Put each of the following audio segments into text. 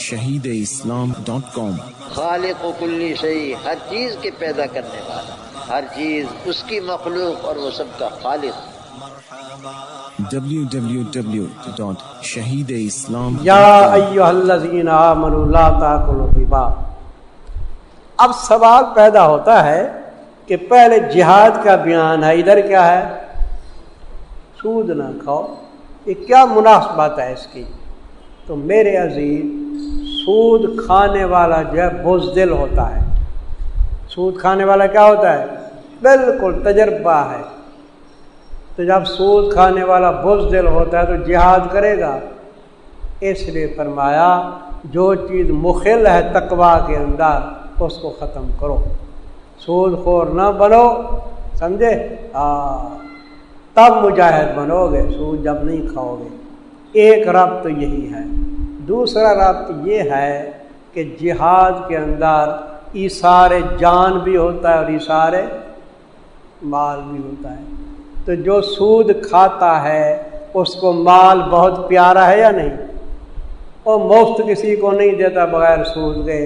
www.shahideislam.com خالق و کلی شیء، ہر چیز کے پیدا کرنے والا، ہر چیز اس کی مخلوق اور وہ سب کا خالق۔ www.shahideislam.com یا ایھا الذین آمنوا لا تاکلوا الربا۔ اب سوال پیدا ہوتا ہے کہ پہلے جہاد کا بیان ہے، ادھر کیا ہے؟ سود نہ کھاؤ، یہ کیا مناسبت ہے اس کی؟ تو میرے عزیز، سود کھانے والا جو ہے بزدل ہوتا ہے۔ سود کھانے والا کیا ہوتا ہے؟ بالکل تجربہ ہے۔ تو جب سود کھانے والا بزدل ہوتا ہے تو جہاد کرے گا؟ اس لیے فرمایا جو چیز مخل ہے تقویٰ کے اندر اس کو ختم کرو، سود خور نہ بنو، سمجھے؟ تب مجاہد بنو گے، سود جب نہیں کھاؤ گے۔ ایک ربط یہی ہے۔ دوسرا ربط یہ ہے کہ جہاد کے اندر ایثار جان بھی ہوتا ہے اور ایثار مال بھی ہوتا ہے۔ تو جو سود کھاتا ہے اس کو مال بہت پیارا ہے یا نہیں؟ اور مفت کسی کو نہیں دیتا بغیر سود کے،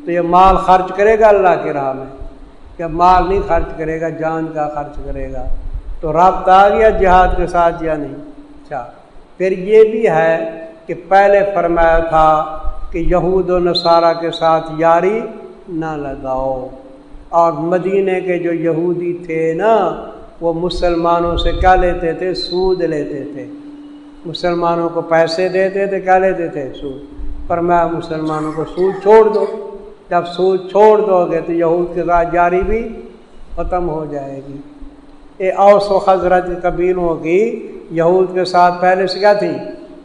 تو یہ مال خرچ کرے گا اللہ کی راہ میں؟ کہ مال نہیں خرچ کرے گا، جان کا خرچ کرے گا۔ تو رابطہ آ گیا جہاد کے ساتھ یا نہیں؟ اچھا، پھر یہ بھی ہے کہ پہلے فرمایا تھا کہ یہود و نصارہ کے ساتھ یاری نہ لگاؤ، اور مدینے کے جو یہودی تھے نا وہ مسلمانوں سے کیا لیتے تھے؟ سود لیتے تھے۔ مسلمانوں کو پیسے دیتے تھے، کیا لیتے تھے؟ سود۔ فرمایا مسلمانوں کو سود چھوڑ دو، جب سود چھوڑ دو گے تو یہود کے ساتھ جاری بھی ختم ہو جائے گی۔ یہ اوس و خزرج قبیلوں کی یہود کے ساتھ پہلے سے کیا تھی؟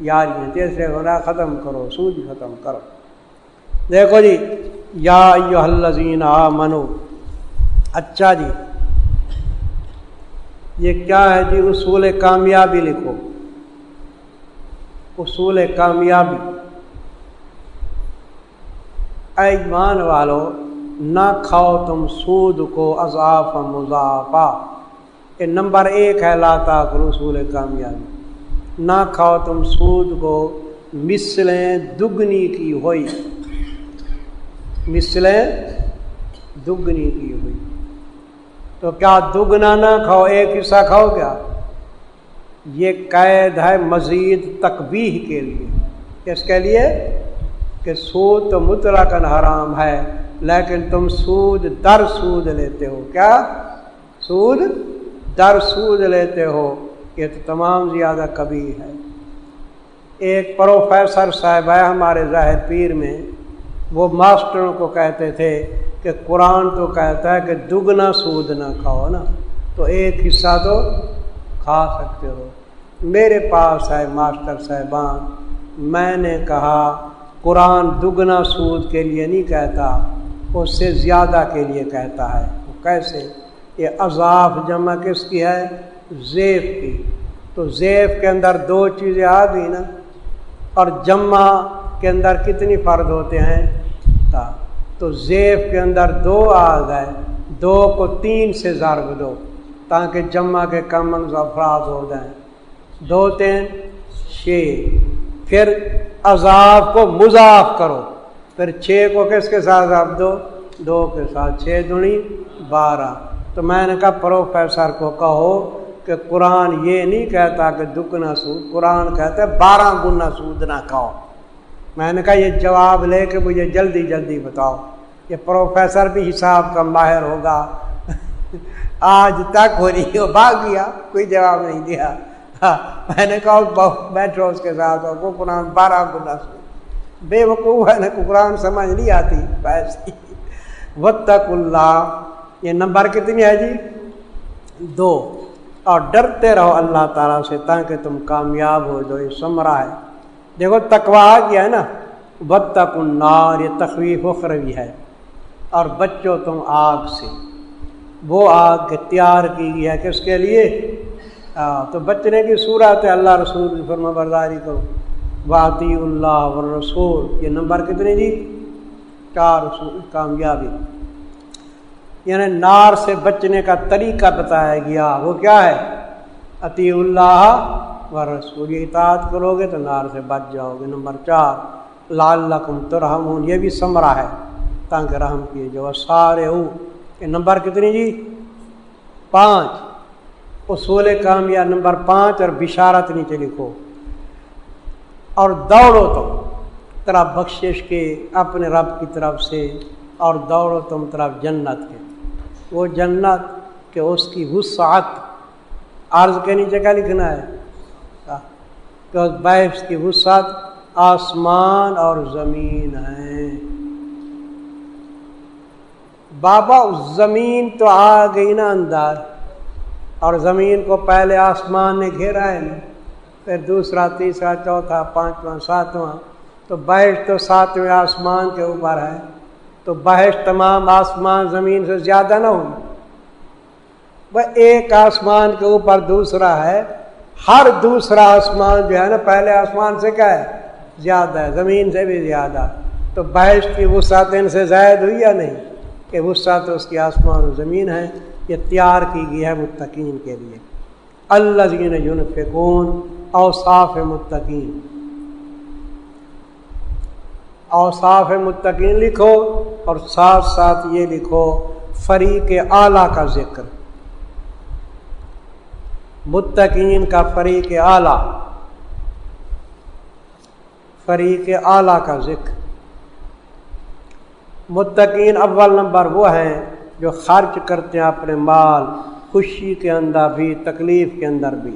یاریاں تھی، اس لیے ہونا ختم کرو، سود ختم کرو۔ دیکھو جی، یا ایھا الذین آمنو، اچھا جی یہ کیا ہے جی؟ اصول کامیابی لکھو، اصول کامیابی۔ اے ایمان والو، نہ کھاؤ تم سود کو اضعاف مضاعفہ۔ یہ نمبر 1 ہے لا تاکلوا، اصول کامیابی۔ نہ کھاؤ تم سود کو مثلیں دگنی کی ہوئی، مثلیں دگنی کی ہوئی۔ تو کیا دگنا نہ کھاؤ، ایک حصہ کھاؤ کیا؟ یہ قید ہے مزید تقبیح کے لیے۔ کس کے لیے؟ کہ سود تو مطلقاً حرام ہے، لیکن تم سود در سود لیتے ہو۔ کیا؟ سود در سود لیتے ہو، یہ تو تمام زیادہ کبیر ہے۔ ایک پروفیسر صاحب ہے ہمارے ظاہر پیر میں، وہ ماسٹروں کو کہتے تھے کہ قرآن تو کہتا ہے کہ دگنا سود نہ کھاؤ نا، تو ایک حصہ تو کھا سکتے ہو۔ میرے پاس ہے ماسٹر صاحبان، میں نے کہا قرآن دگنا سود کے لیے نہیں کہتا، اس سے زیادہ کے لیے کہتا ہے۔ وہ کیسے؟ یہ اضعاف جمع کس کی ہے؟ ضعف کی۔ تو ضعف کے اندر 2 چیزیں آ گئی نا، اور جمع کے اندر کتنی فرد ہوتے ہیں؟ تو ضعف کے اندر 2 آ گئے، 2 کو 3 سے ضرب دو تاکہ جمع کے کم افراد ہو جائیں۔ 2 3 6، پھر اضعاف کو مضاعف کرو، پھر 6 کو کس کے ساتھ ضرب دو؟ 2 کے ساتھ، 6 دونی 12۔ تو میں نے کہا پروفیسر کو کہو کہ قرآن یہ نہیں کہتا کہ دگنا سود، قرآن کہتا ہے 12 گنا سود نہ کھاؤ۔ میں نے کہا یہ جواب لے کے مجھے جلدی جلدی بتاؤ۔ یہ پروفیسر بھی حساب کا ماہر ہوگا، آج تک ہو رہی ہو، بھاگ گیا، کوئی جواب نہیں دیا۔ میں نے کہا بیٹھو اس کے ساتھ، وہ قرآن 12 گنا سود، بے وقوف ہے نا، قرآن سمجھ نہیں آتی ویسے۔ واتقوا اللہ، یہ نمبر کتنی ہے جی؟ 2۔ اور ڈرتے رہو اللہ تعالیٰ سے تاکہ تم کامیاب ہو جو، یہ ثمرہ ہے۔ دیکھو تقویٰ آ گیا ہے نا، واتقوا النار، یہ تخویف اخروی ہے۔ اور بچو تم آگ سے، وہ آگ تیار کی گئی ہے کس کے لیے؟ تو بچنے کی صورت ہے اللہ رسول کی فرما برداری کرو، واطیعوا اللہ والرسول۔ یہ نمبر کتنے جی؟ 4 اصول کامیابی۔ یعنی نار سے بچنے کا طریقہ بتایا گیا، وہ کیا ہے؟ اطیعوا اللہ ورسول، یہ اطاعت کرو گے تو نار سے بچ جاؤ گے۔ نمبر 4 لعلکم ترحمون، یہ بھی ثمرہ ہے تاکہ رحم کیے جو سارے یہ نمبر کتنی جی 5، اصول کامیاب نمبر 5، اور بشارت نیچے لکھو، اور دوڑو تم طرف بخشش کے اپنے رب کی طرف سے، اور دوڑو تم طرف جنت کے، وہ جنت کہ اس کی وسعت، عرض کے نیچے کیا لکھنا ہے کہ اس بحث کی وسعت آسمان اور زمین ہے۔ بابا زمین تو آ گئی نا اندر، اور زمین کو پہلے آسمان نے گھیرا ہے نا، پھر دوسرا تیسرا چوتھا پانچواں ساتواں، تو بحث تو 7ویں آسمان کے اوپر ہے، تو بحث تمام آسمان زمین سے زیادہ نہ ہوگی، وہ ایک آسمان کے اوپر دوسرا ہے، ہر دوسرا آسمان جو ہے نا پہلے آسمان سے کیا ہے زیادہ ہے، زمین سے بھی زیادہ، تو بحث کی وسعت ان سے زائد ہوئی یا نہیں کہ وسعت اس کی آسمان و زمین ہے۔ یہ تیار کی گئی ہے متقین کے لیے۔ الذین ینفقون، اوصاف متقین، اوصاف متقین لکھو، اور ساتھ ساتھ یہ لکھو فریق اعلیٰ کا ذکر، متقین کا فریق اعلیٰ، فریق اعلیٰ کا ذکر۔ متقین اول نمبر وہ ہیں جو خرچ کرتے ہیں اپنے مال، خوشی کے اندر بھی تکلیف کے اندر بھی،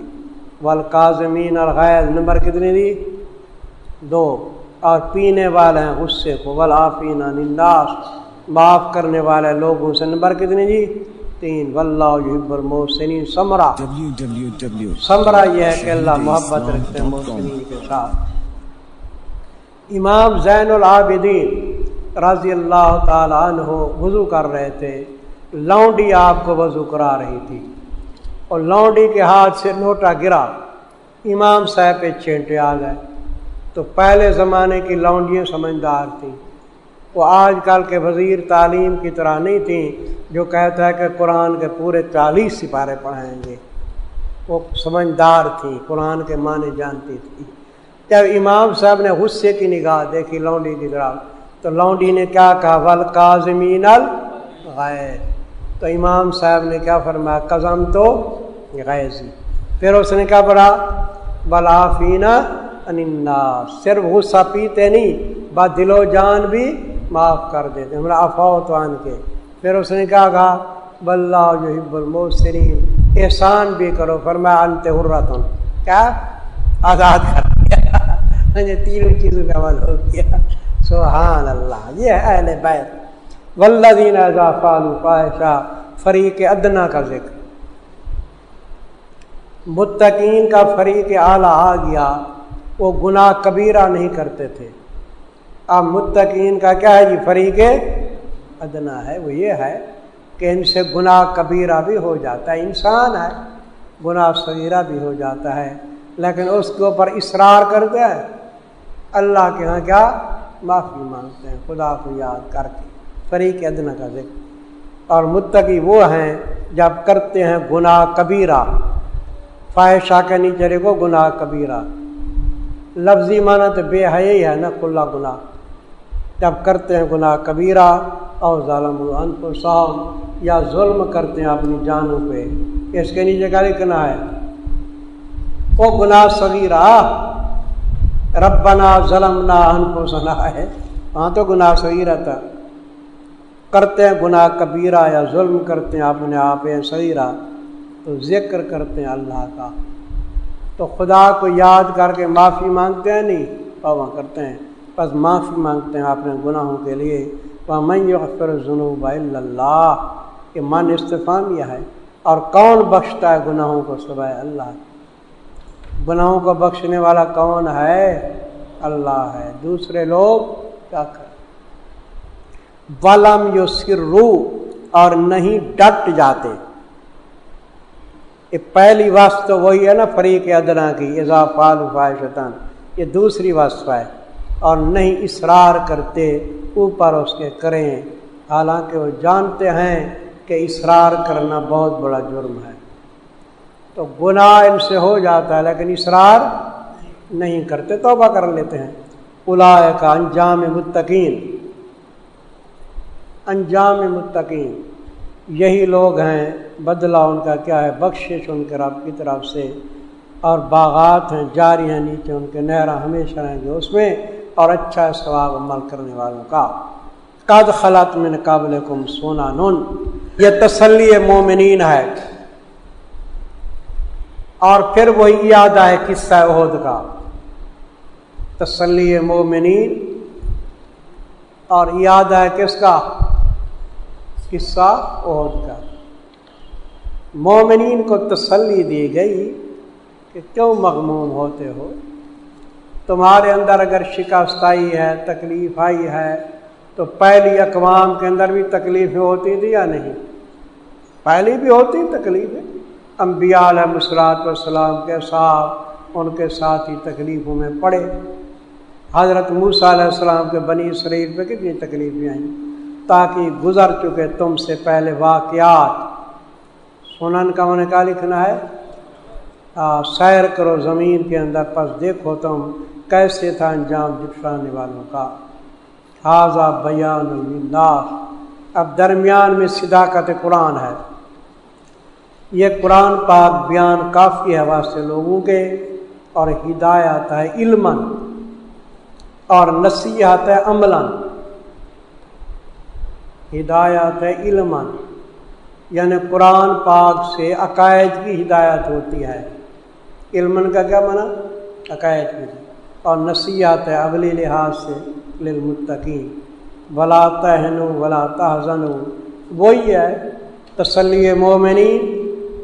والکاظمین الغیظ نمبر کتنی دی 2، اور پینے والے ہیں غصے کو، والعافین عن الناس معاف کرنے والے لوگوں سے نمبر کتنی جی 3، واللہ یحب المحسنین۔ ثمرہ ثمرہ یہ ہے کہ اللہ محبت رکھتے ہیں محسنین کے ساتھ۔ امام زین العابدین رضی اللہ تعالی عنہ وضو کر رہے تھے، لونڈی آپ کو وضو کرا رہی تھی، اور لونڈی کے ہاتھ سے لوٹا گرا، امام صاحب پہ چھینٹے آ گئے۔ تو پہلے زمانے کی لونڈیاں سمجھدار تھیں، وہ آج کل کے وزیر تعلیم کی طرح نہیں تھیں جو کہتا ہے کہ قرآن کے پورے 40 سپارے پڑھائیں گے، وہ سمجھدار تھیں، قرآن کے معنی جانتی تھیں۔ جب امام صاحب نے غصے کی نگاہ دیکھی لونڈی کی طرف، تو لونڈی نے کیا کہا والکاظمین الغیظ، تو امام صاحب نے کیا فرمایا قزمت غیظی، پھر اس نے کیا پڑھا والعافین عن الناس، صرف غصہ پیتے نہیں بات دل و جان بھی معاف کر دیتے، ہمارا عفوت عن کے، پھر اس نے کیا کہا واللہ یحب المحسنین، احسان بھی کرو، فرمایا انت حرۃ، کیا آزاد کر دیا، مجھے تینوں چیزوں کا عمل ہو گیا، سبحان اللہ، یہ ہے اہل بیت۔ والذین اذا فعلوا فاحشہ، فریق ادنا کا ذکر، متقین کا فریق اعلیٰ آ گیا، وہ گناہ کبیرہ نہیں کرتے تھے۔ اب متقین کا کیا ہے جی فریق ادنا ہے، وہ یہ ہے کہ ان سے گناہ کبیرہ بھی ہو جاتا ہے، انسان ہے گناہ صغیرہ بھی ہو جاتا ہے، لیکن اس کے اوپر اصرار کرتے ہیں، اللہ کے ہاں کیا معافی مانگتے ہیں خدا کو یاد کر کے، فریق ادنا کا ذکر۔ اور متقی وہ ہیں جب کرتے ہیں گناہ کبیرہ، فاحشہ کے نیچے لکھو گناہ کبیرہ، لفظی معنی تو بے حیائی ہے نا، کھلا گناہ، جب کرتے ہیں گناہ کبیرہ، اور ظالموا انفسہم، یا ظلم کرتے ہیں اپنی جانوں پہ، اس کے نیچے کیا لکھنا ہے وہ گناہ صغیرہ، ربنا ظلمنا انفسنا ہے، وہاں تو گناہ صغیرہ تھا، کرتے ہیں گناہ کبیرہ یا ظلم کرتے ہیں اپنے آپ صغیرہ، تو ذکر کرتے ہیں اللہ کا، تو خدا کو یاد کر کے معافی مانگتے ہیں، نہیں توبہ کرتے ہیں، بس معافی مانگتے ہیں اپنے گناہوں کے لیے۔ وَمَن يَغْفِرُ الذُّنُوبَ إِلَّا اللَّهُ، یہ من استفہامیہ ہے، اور کون بخشتا ہے گناہوں کو سوائے اللہ، گناہوں کو بخشنے والا کون ہے؟ اللہ ہے، دوسرے لوگ کیا کریں؟ وَلَمْ يُصِرُّوا، اور نہیں ڈٹ جاتے، یہ پہلی وصف تو وہی ہے نا فریق ادنا کی، اذا فعلوا فاحشۃ، یہ دوسری وصف ہے، اور نہیں اصرار کرتے اوپر اس کے کریں، حالانکہ وہ جانتے ہیں کہ اصرار کرنا بہت بڑا جرم ہے، تو گناہ ان سے ہو جاتا ہے لیکن اصرار نہیں کرتے، توبہ کر لیتے ہیں۔ اولئک انجام متقین، انجام متقین یہی لوگ ہیں، بدلہ ان کا کیا ہے، بخشش ان کے رب کی طرف سے، اور باغات ہیں جاری ہیں نیچے ان کے، نہریں ہمیشہ رہیں گے اس میں، اور اچھا ثواب عمل کرنے والوں کا۔ قد خلت من قبلکم سنن، یہ تسلی مومنین ہے، اور پھر وہی یاد ہے قصہ احد کا، تسلی مومنین، اور یاد ہے کس کا، قصہ احد کا۔ مومنین کو تسلی دی گئی کہ کیوں مغموم ہوتے ہو، تمہارے اندر اگر شکست آئی ہے، تکلیف آئی ہے، تو پہلی اقوام کے اندر بھی تکلیفیں ہوتی تھی یا نہیں؟ پہلی بھی ہوتی تکلیفیں، انبیاء علیہ الصلوۃ والسلام کے ساتھ ان کے ساتھ ہی تکلیفوں میں پڑے۔ حضرت موسیٰ علیہ السلام کے بنی اسرائیل پہ کتنی تکلیفیں آئیں، تاکہ گزر چکے تم سے پہلے واقعات۔ سنن کا معنی کیا لکھنا ہے، سیر کرو زمین کے اندر، پس دیکھو تم کیسے تھا انجام جھٹلانے والوں کا۔ ھذا بیان للناس، اب درمیان میں صداقت قرآن ہے، یہ قرآن پاک بیان کافی ہے واسطے لوگوں کے، اور ہدایت ہے علماً، اور نصیحت ہے عملاً۔ ہدایت ہے علماً، یعنی قرآن پاک سے عقائد کی ہدایت ہوتی ہے۔ علماً کا کیا معنی، عقائد کی، اور نصیحت ہے عملی لحاظ سے للمتقین۔ ولا تہنوا ولا تحزنوا، وہی ہے تسلی مومنین،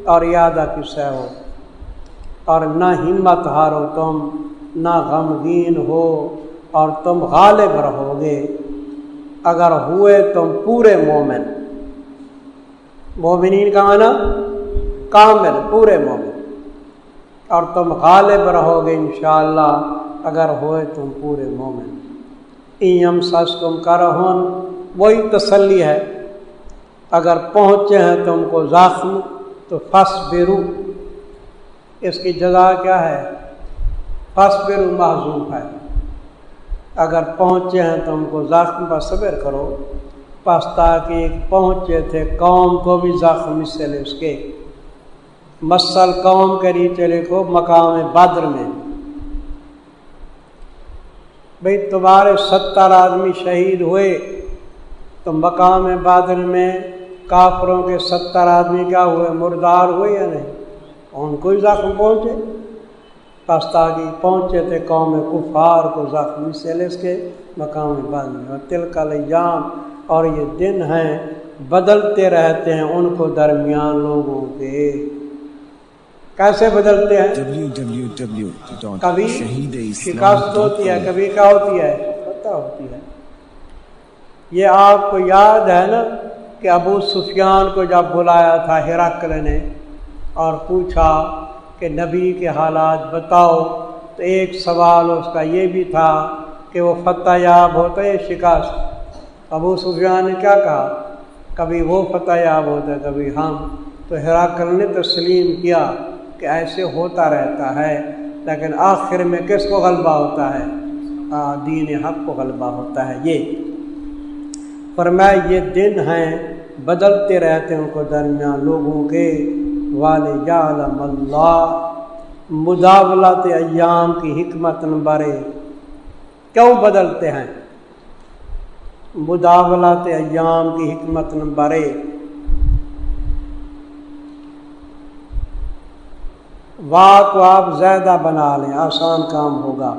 اور یادہ قصہ ہو، اور نہ ہمت ہارو تم، نہ غمگین ہو، اور تم غالب رہو گے اگر ہوئے تم پورے مومن۔ مومنین کا معنی کامل، پورے مومن، اور تم غالب رہو گے انشاءاللہ اگر ہوئے تم پورے مومن۔ ان یمسسکم کرہ، وہی تسلی ہے، اگر پہنچے ہیں تم کو زخم تو فاصبروا، اس کی جزا کیا ہے، فاصبروا محذوف ہے، اگر پہنچے ہیں تم کو زخم پر صبر کرو، پس تاکہ پہنچے تھے قوم کو بھی زخم اس سے لے اس کے، مسل قوم کے نیچے لکھو مقام بدر میں۔ بھئی تمہارے 70 آدمی شہید ہوئے، تو مقام بدر میں کافروں کے 70 آدمی کیا ہوئے، مردار ہوئے یا نہیں؟ ان کو ہی زخم پہنچے، پس تاکہ پہنچے تھے قوم کفار کو زخم اس سے لے اس کے مقام بدر میں۔ اور تلک الایام، اور یہ دن ہیں بدلتے رہتے ہیں ان کو درمیان لوگوں کے۔ کیسے بدلتے ہیں؟ کبھی شکست ہوتی ہے، کبھی کیا ہوتی ہے، فتح ہوتی ہے۔ یہ آپ کو یاد ہے نا کہ ابو سفیان کو جب بلایا تھا ہرقل نے اور پوچھا کہ نبی کے حالات بتاؤ، تو ایک سوال اس کا یہ بھی تھا کہ وہ فتح یاب ہوتا ہے شکست۔ ابو سفیان نے کیا کہا، کبھی وہ فتح یاب ہوتا ہے کبھی ہم، تو ہرقل نے تسلیم کیا کہ ایسے ہوتا رہتا ہے، لیکن آخر میں کس کو غلبہ ہوتا ہے، دین حق کو غلبہ ہوتا ہے۔ یہ فرمایا یہ دن ہیں بدلتے رہتے ہیں ان کو درمیان لوگوں کے، وَلِيَعْلَمَ اللَّهُ، مداولت ایام کی حکمت نمبر ایک، کیوں بدلتے ہیں، مداولت ایام کی حکمت نمبر ایک، واہ کو آپ زیادہ بنا لیں آسان کام ہوگا۔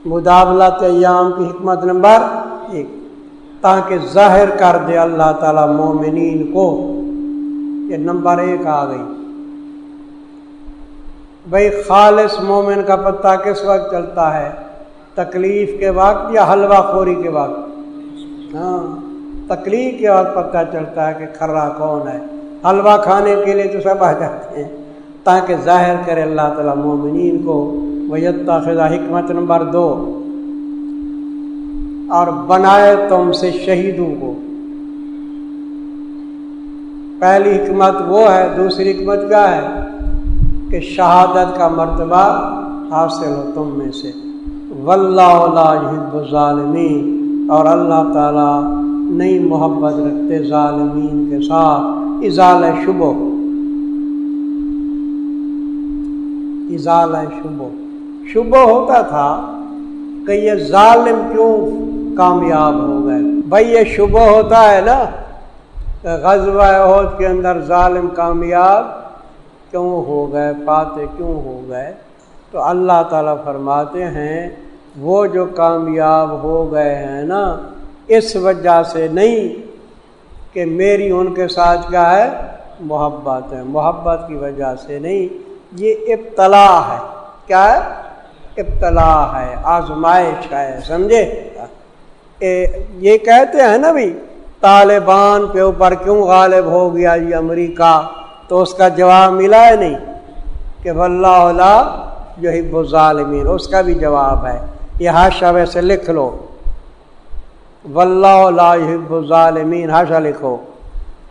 مداولت ایام کی حکمت نمبر ایک، تاکہ ظاہر کر دے اللہ تعالیٰ مومنین کو، یہ نمبر ایک آ گئی۔ بھئی خالص مومن کا پتہ کس وقت چلتا ہے، تکلیف کے وقت یا حلوہ خوری کے وقت؟ ہاں، تکلیف کے وقت پتہ چلتا ہے کہ کھرا کون ہے، حلوہ کھانے کے لیے تو سب آ جاتے ہیں، تاکہ ظاہر کرے اللہ تعالیٰ مومنین کو۔ وَيَتَّخِذَ، حکمت نمبر دو، اور بنائے تم سے شہیدوں کو۔ پہلی حکمت وہ ہے، دوسری حکمت کیا ہے کہ شہادت کا مرتبہ حاصل ہو تم میں سے۔ واللہ لا یحب الظالمین، اور اللہ تعالیٰ نہیں محبت رکھتے ظالمین کے ساتھ۔ ازالہ شبہ، ازالہ شبہ، شبہ ہوتا تھا کہ یہ ظالم کیوں کامیاب ہو گئے۔ بھئی یہ شبہ ہوتا ہے نا کہ غزوہ احد کے اندر ظالم کامیاب کیوں ہو گئے، فاتح کیوں ہو گئے، تو اللہ تعالیٰ فرماتے ہیں وہ جو کامیاب ہو گئے ہیں نا، اس وجہ سے نہیں کہ میری ان کے ساتھ کیا ہے، محبت ہے، محبت کی وجہ سے نہیں، یہ ابتلا ہے۔ کیا ہے؟ ابتلا ہے، آزمائش ہے، سمجھے؟ یہ کہتے ہیں نا بھی طالبان کے اوپر کیوں غالب ہو گیا یہ امریکہ، تو اس کا جواب ملا ہے نہیں کہ واللہ لا یحب الظالمین، اس کا بھی جواب ہے۔ یہ حاشیہ ویسے لکھ لو، واللہ لا یحب الظالمین، حاشیہ لکھو،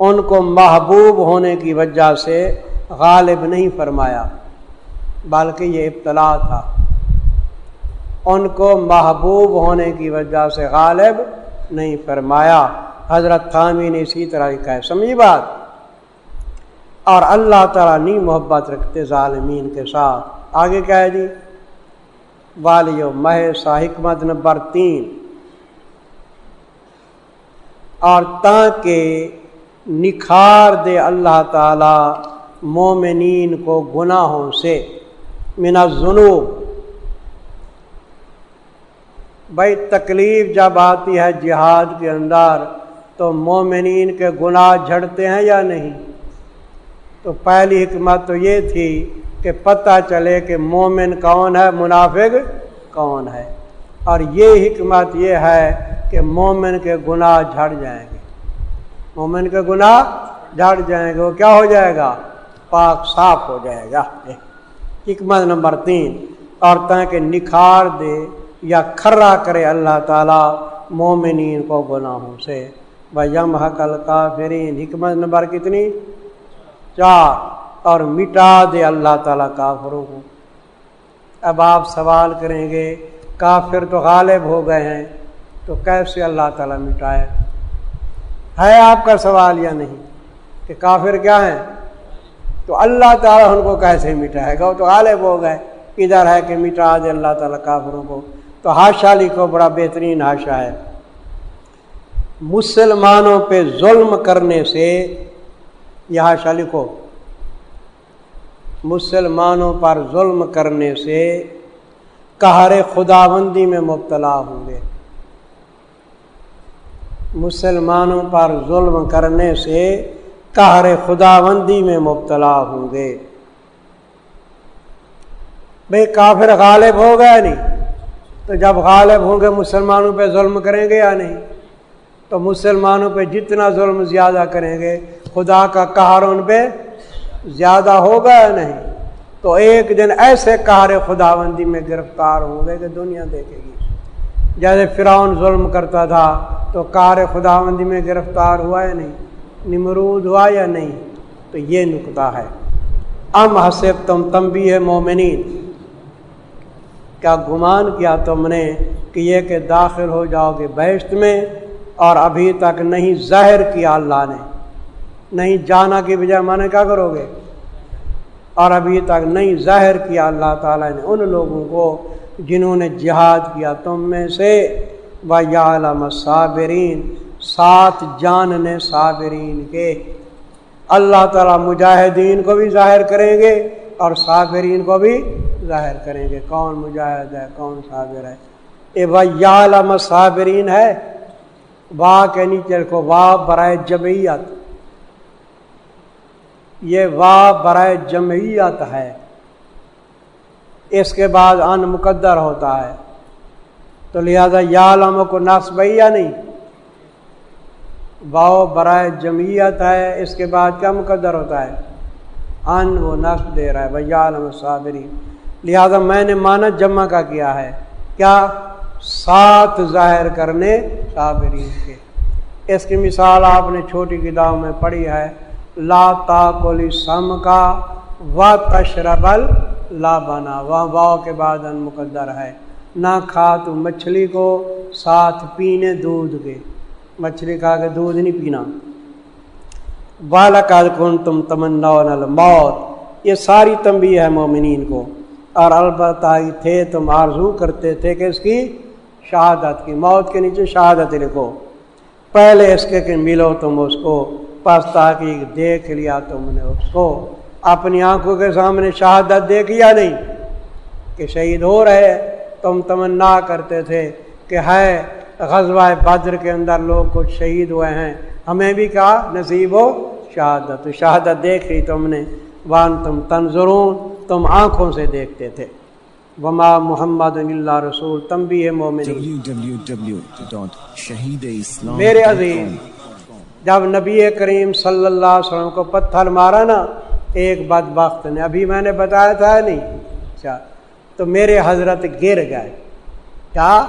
ان کو محبوب ہونے کی وجہ سے غالب نہیں فرمایا، بلکہ یہ ابتلا تھا۔ ان کو محبوب ہونے کی وجہ سے غالب نہیں فرمایا۔ حضرت تھامی نے اسی طرح لکھا ہے، سمجھی بات؟ اور اللہ تعالیٰ نہیں محبت رکھتے ظالمین کے ساتھ۔ آگے کیا ہے جی؟ والیو محض حکمت نمبر 3، اور تاکہ نکھار دے اللہ تعالیٰ مومنین کو گناہوں سے، من الذنوب، بھائی تکلیف جب آتی ہے جہاد کے اندر تو مومنین کے گناہ جھڑتے ہیں یا نہیں؟ تو پہلی حکمت تو یہ تھی کہ پتہ چلے کہ مومن کون ہے، منافق کون ہے، اور یہ حکمت یہ ہے کہ مومن کے گناہ جھڑ جائیں گے، مومن کے گناہ جھڑ جائیں گے، وہ کیا ہو جائے گا؟ پاک صاف ہو جائے گا۔ حکمت نمبر 3، اور تاکہ نکھار دے یا کھرا کرے اللہ تعالیٰ مومنین کو گناہوں سے، وَيَمْحَقَ الْكَافِرِينَ، حکمت نمبر کتنی؟ 4، اور مٹا دے اللہ تعالیٰ کافروں کو۔ اب آپ سوال کریں گے کافر تو غالب ہو گئے ہیں تو کیسے اللہ تعالیٰ مٹائے؟ ہے آپ کا سوال یا نہیں کہ کافر کیا ہیں؟ تو اللہ تعالیٰ ان کو کیسے مٹائے گا، وہ تو غالب ہو گئے۔ ادھر ہے کہ مٹا دے اللہ تعالیٰ کافروں کو، تو حاشیہ لکھو، بڑا بہترین حاشیہ ہے۔ مسلمانوں پہ ظلم کرنے سے، یہ حاشیہ لکھو، مسلمانوں پر ظلم کرنے سے قہر خداوندی میں مبتلا ہوں گے، مسلمانوں پر ظلم کرنے سے قہر خداوندی میں مبتلا ہوں گے۔ بھئی کافر غالب ہو گیا نہیں، تو جب غالب ہوں گے مسلمانوں پہ ظلم کریں گے یا نہیں؟ تو مسلمانوں پہ جتنا ظلم زیادہ کریں گے خدا کا قہر ان پہ زیادہ ہوگا یا نہیں؟ تو ایک دن ایسے قہر خداوندی میں گرفتار ہوں گے کہ دنیا دیکھے گی۔ جیسے فرعون ظلم کرتا تھا تو قہر خداوندی میں گرفتار ہوا یا نہیں؟ نمرود ہوا یا نہیں؟ تو یہ نکتہ ہے۔ ام حسبتم تنبیہ مومنین، کیا گمان کیا تم نے کہ یہ کہ داخل ہو جاؤ گے بہشت میں، اور ابھی تک نہیں ظاہر کیا اللہ نے، نہیں جانا کی بجائے مانے کیا کرو گے، اور ابھی تک نہیں ظاہر کیا اللہ تعالیٰ نے ان لوگوں کو جنہوں نے جہاد کیا تم میں سے، وَيَعْلَمَ الصَّابِرِينَ، ساتھ جاننے صابرین کے۔ اللہ تعالیٰ مجاہدین کو بھی ظاہر کریں گے اور صابرین کو بھی ظاہر کریں گے، کون مجاہد ہے کون صابر ہے۔ اے وَيَعْلَمَ الصَّابِرِينَ ہے، واہ کے نیچے کو واہ برائے جمعیت، یہ واہ برائے جمعیت ہے، اس کے بعد ان مقدر ہوتا ہے، تو لہذا یعلم کو نصب ہے یا نہیں؟ واو برائے جمعیت ہے، اس کے بعد کیا مقدر ہوتا ہے؟ ان، وہ نصب دے رہا ہے وَيَعْلَمَ الصَّابِرِينَ، لہذا میں نے معنی جمع کا کیا ہے، کیا؟ ساتھ ظاہر کرنے صابرین کے۔ اس کی مثال آپ نے چھوٹی کتاب میں پڑھی ہے، لا تاکل السمک و تشرب اللبن، وہاں واو کے بعد ان مقدر ہے، نہ کھا تو مچھلی کو ساتھ پینے دودھ کے، مچھلی کھا کے دودھ نہیں پینا۔ وَلَقَدْ كُنْتُمْ تَمَنَّوْنَ الْمَوْتَ، یہ ساری تنبیہ ہے مومنین کو، اور البتہ تھے تم آرزو کرتے تھے کہ اس کی شہادت کی، موت کے نیچے شہادت لکھو، پہلے اس کے کہ ملو تم اس کو، پس تحقیق دیکھ لیا تم نے اس کو۔ اپنی آنکھوں کے سامنے شہادت دیکھی یا نہیں کہ شہید ہو رہے؟ تم تمنا کرتے تھے کہ ہے غزوہ بدر کے اندر لوگ کچھ شہید ہوئے ہیں، ہمیں بھی کہا نصیب ہو شہادت، تو شہادت دیکھ لی تم نے۔ وانتم تنظرون، تم آنکھوں سے دیکھتے تھے۔ وما محمد الا رسول، تنبیہ مومنین۔ www.shahideislam.com میرے عزیز، جب نبی کریم صلی اللہ علیہ وسلم کو پتھر مارا نا ایک بدبخت نے، ابھی میں نے بتایا تھا نہیں، اچھا، تو میرے حضرت گر گئے، کیا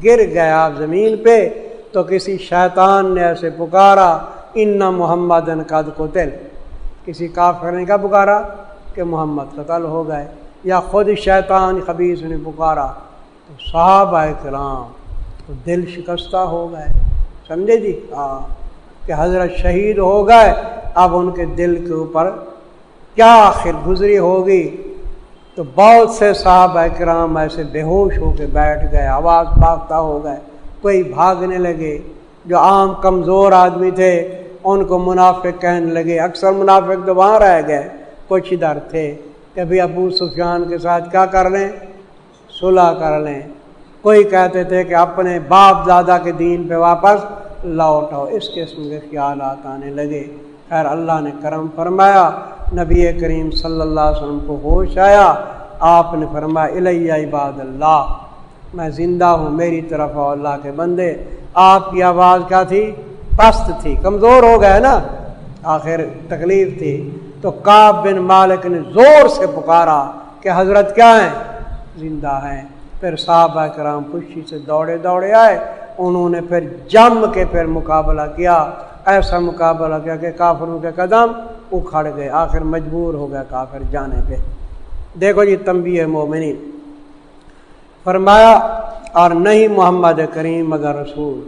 گر گئے آپ زمین پہ، تو کسی شیطان نے ایسے پکارا ان محمدن قد قتل، کسی کافر نے کیا پکارا کہ محمد قتل ہو گئے، یا خود شیطان خبیث نے پکارا، تو صحابہ کرام تو دل شکستہ ہو گئے، سمجھے جی؟ ہاں، کہ حضرت شہید ہو گئے، اب ان کے دل کے اوپر کیا آخر گزری ہوگی۔ تو بہت سے صحابہ کرام ایسے بے ہوش ہو کے بیٹھ گئے، آواز باختہ ہو گئے، کوئی بھاگنے لگے، جو عام کمزور آدمی تھے ان کو منافق کہنے لگے، اکثر منافق تو وہاں رہ گئے، کچھ ادھر تھے کہ بھی ابو سفیان کے ساتھ کیا کر لیں، صلح کر لیں، کوئی کہتے تھے کہ اپنے باپ دادا کے دین پہ واپس لوٹ آؤ، اس قسم کے خیالات آنے لگے۔ خیر اللہ نے کرم فرمایا، نبی کریم صلی اللہ علیہ وسلم کو ہوش آیا، آپ نے فرمایا الیہ عباد اللہ، میں زندہ ہوں، میری طرف آؤ اللہ کے بندے۔ آپ کی آواز کیا تھی؟ پست تھی، کمزور ہو گئے نا، آخر تکلیف تھی، تو کعب بن مالک نے زور سے پکارا کہ حضرت کیا ہیں؟ زندہ ہیں۔ پھر صحابہ کرام خوشی سے دوڑے دوڑے آئے، انہوں نے پھر جم کے پھر مقابلہ کیا، ایسا مقابلہ کیا کہ کافروں کے قدم اکھڑ گئے، آخر مجبور ہو گیا کافر جانے پہ۔ دیکھو جی تنبیہ مومنین، فرمایا اور نہیں محمد کریم مگر رسول،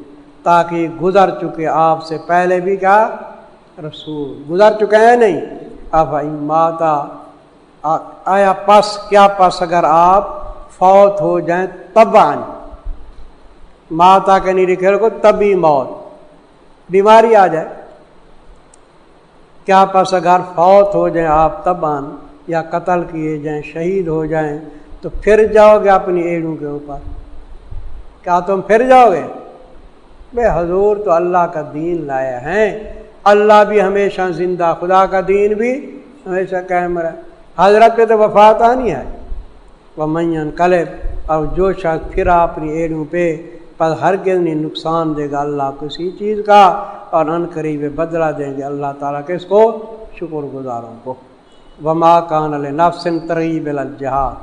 تاکہ گزر چکے آپ سے پہلے بھی کیا رسول گزر چکے ہیں نہیں، اب ماتا آیا پس کیا، پس اگر آپ فوت ہو جائیں طبعاً، ماتا کے نہیں لکھے کو طبی موت، بیماری آ جائے، کیا پس اگر فوت ہو جائیں آپ طبعاً، یا قتل کیے جائیں، شہید ہو جائیں، تو پھر جاؤ گے اپنی ایڑوں کے اوپر؟ کیا تم پھر جاؤ گے؟ بے حضور تو اللہ کا دین لائے ہیں، اللہ بھی ہمیشہ زندہ، خدا کا دین بھی ہمیشہ قائم رہے، حضرت پہ تو وفات آنی ہے۔ وَمَن يَنقَلِبْ، اور جو شخص پھرا اپنی ایڑوں پہ، پر ہرگز نہیں نقصان دے گا اللہ کسی چیز کا، اور ان قریب بدلہ دیں گے اللہ تعالیٰ کس کو؟ شکر گزاروں کو۔ وما کان لنفس ترغیب الی الجہاد،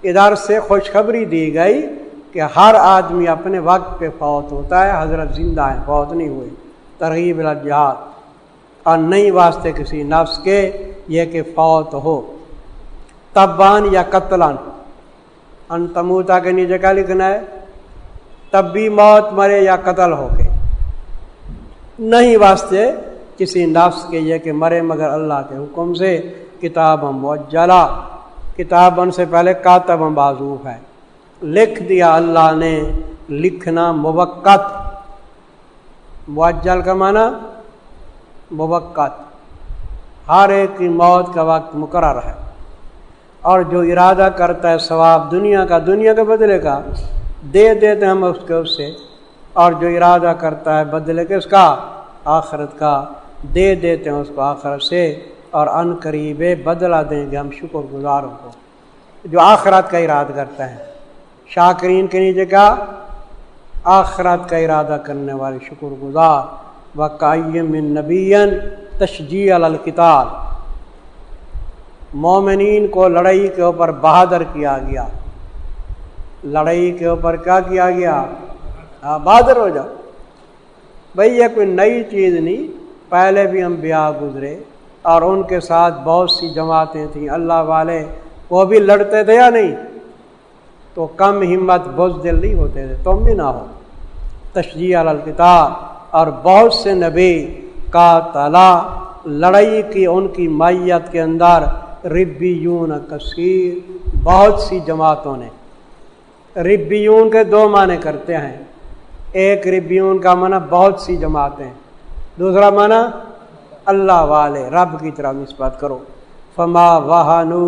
ادھر سے خوشخبری دی گئی کہ ہر آدمی اپنے وقت پہ فوت ہوتا ہے، حضرت زندہ ہیں، فوت نہیں ہوئے، ترغیب الی الجہاد، اور نہیں واسطے کسی نفس کے یہ کہ فوت ہو، تبان یا قتلان، ان تموتا کے نیچے کیا لکھنا ہے؟ تب بھی موت مرے یا قتل ہو کے، نہیں واسطے کسی نفس کے یہ کہ مرے مگر اللہ کے حکم سے، کتاب موجلہ، کتابن سے پہلے کاتب معذوف ہے، لکھ دیا اللہ نے، لکھنا موقت، معجل کا معنی موقت، ہر ایک کی موت کا وقت مقرر ہے، اور جو ارادہ کرتا ہے ثواب دنیا کا، دنیا کے بدلے کا دے دیتے ہم اس کے اس سے، اور جو ارادہ کرتا ہے بدلے کس کا؟ آخرت کا، دے دیتے ہیں اس کو آخرت سے، اور ان قریب بدلہ دیں گے ہم شکر گزاروں کو، جو آخرت کا ارادہ کرتا ہے، شاکرین کے نیچے کا آخرت کا ارادہ کرنے والے شکر گزار۔ وَقَيِّم مِّن نَبِيٍّ تَشْجِيعًا عَلَى الْقِتَالِ، مومنین کو لڑائی کے اوپر بہادر کیا گیا، لڑائی کے اوپر کیا کیا گیا؟ بہادر ہو جاؤ۔ بھئی یہ کوئی نئی چیز نہیں، پہلے بھی انبیاء گزرے اور ان کے ساتھ بہت سی جماعتیں تھیں، اللہ والے وہ بھی لڑتے تھے یا نہیں؟ تو کم ہمت بزدل نہیں ہوتے تھے، تم بھی نہ ہو۔ تشجیع علی القتال، اور بہت سے نبی کا تعالیٰ لڑائی کی ان کی مائیت کے اندر ربیون کثیر، بہت سی جماعتوں نے۔ ربیون کے دو معنی کرتے ہیں، ایک ربیون کا معنی بہت سی جماعتیں، دوسرا معنی اللہ والے، رب کی طرف نسبت کرو۔ فما وہنو،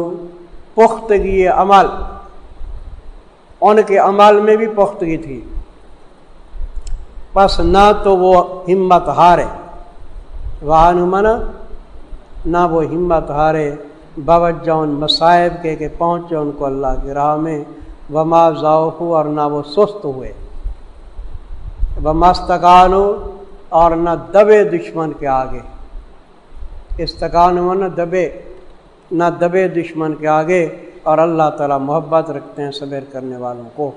پختگی عمل، ان کے عمل میں بھی پختگی تھی، بس نہ تو وہ ہمت ہارے، وہنو معنی نہ وہ ہمت ہارے باوجہ ان مصائب کے کہ پہنچے ان کو اللہ کی راہ میں، وما ضعفوا، اور نہ وہ سست ہوئے، وما استکانوا، اور نہ دبے دشمن کے آگے، استکانوا نہ دبے دشمن کے آگے، اور اللہ تعالیٰ محبت رکھتے ہیں صبر کرنے والوں کو۔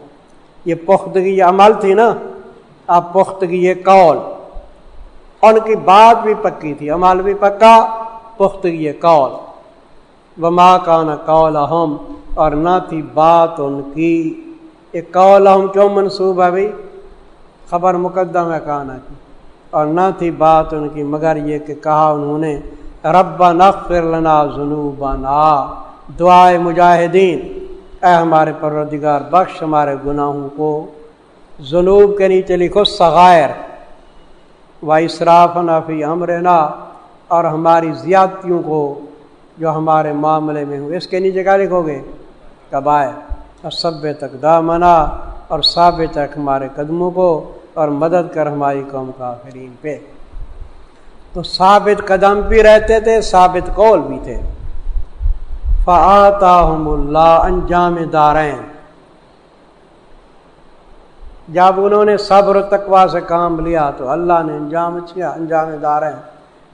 یہ پختگی یہ عمل تھی نا، اب پختگی یہ قول، ان کی بات بھی پکی تھی، عمل بھی پکا، پختگی یہ قول۔ وما کان قولہم، اور نہ تھی بات ان کی، یہ قولہم کیوں منصوب ہے بھائی؟ خبر مقدم ہے کانا کی، اور نہ تھی بات ان کی مگر یہ کہ کہا انہوں نے ربنا اغفر لنا ذنوبنا، دعائے مجاہدین، اے ہمارے پروردگار بخش ہمارے گناہوں کو، ذنوب کے نیچے لکھو صغائر، واسرافنا فی امرنا، اور ہماری زیادتیوں کو جو ہمارے معاملے میں ہوں، اس کے نیچے کیا لکھو گے؟ کبائر، اور ثبت اقدامنا، اور ثابت رکھ ہمارے قدموں کو، اور مدد کر ہماری قوم کافرین پہ۔ تو ثابت قدم بھی رہتے تھے، ثابت قول بھی تھے۔ فآتاہم اللہ انجام دارین، جب انہوں نے صبر و تقوی سے کام لیا تو اللہ نے انجام دارین،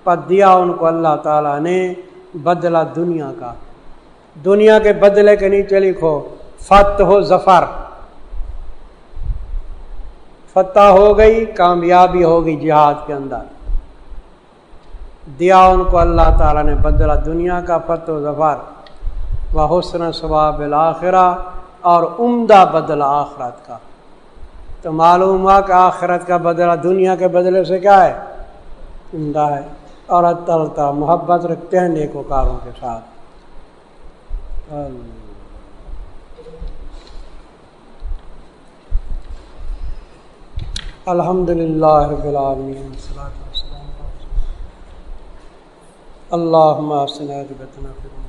پر دیا ان کو اللہ تعالیٰ نے بدلہ دنیا کا۔ دنیا کے بدلے کے نیچے لکھو فتح و ظفر، فتح ہو گئی، کامیابی ہو گئی جہاد کے اندر، دیا ان کو اللہ تعالیٰ نے بدلہ دنیا کا، فتح و ظفر، وحسن ثواب الآخرہ، اور عمدہ بدلہ آخرت کا۔ تو معلوم ہوا کہ آخرت کا بدلہ دنیا کے بدلے سے کیا ہے؟ عمدہ ہے، اور اللہ تعالیٰ محبت رکھتے ہیں نیکوکاروں کے ساتھ۔ الحمدللہ رب العالمین، والصلاة والسلام علی رسول اللہ۔ اللہم احسن عاقبتنا فی الامور،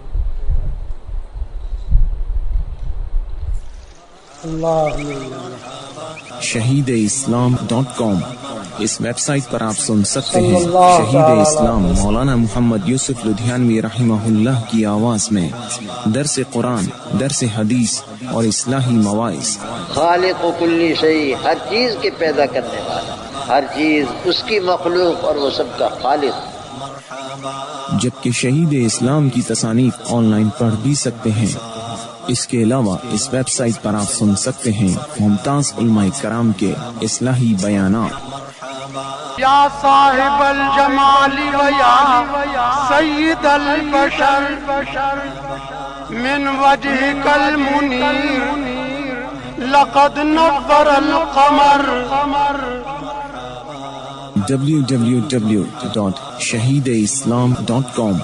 shahideislam.com، اس ویب سائٹ پر آپ سن سکتے ہیں شہید اسلام مولانا محمد یوسف لدھیانوی رحمہ اللہ کی آواز میں درس قرآن، درس حدیث اور اصلاحی مواعظ۔ خالق و کلی شیء، ہر چیز کے پیدا کرنے والا، ہر چیز اس کی مخلوق اور وہ سب کا خالق۔ جبکہ شہید اسلام کی تصانیف آن لائن پڑھ بھی سکتے ہیں۔ اس کے علاوہ اس ویب سائٹ پر آپ سن سکتے ہیں ممتاز علماء کرام کے اصلاحی بیانات۔ یا صاحب الجمال و یا سید البشر من وجهك المنیر لقد نور القمر۔ www.shahideislam.com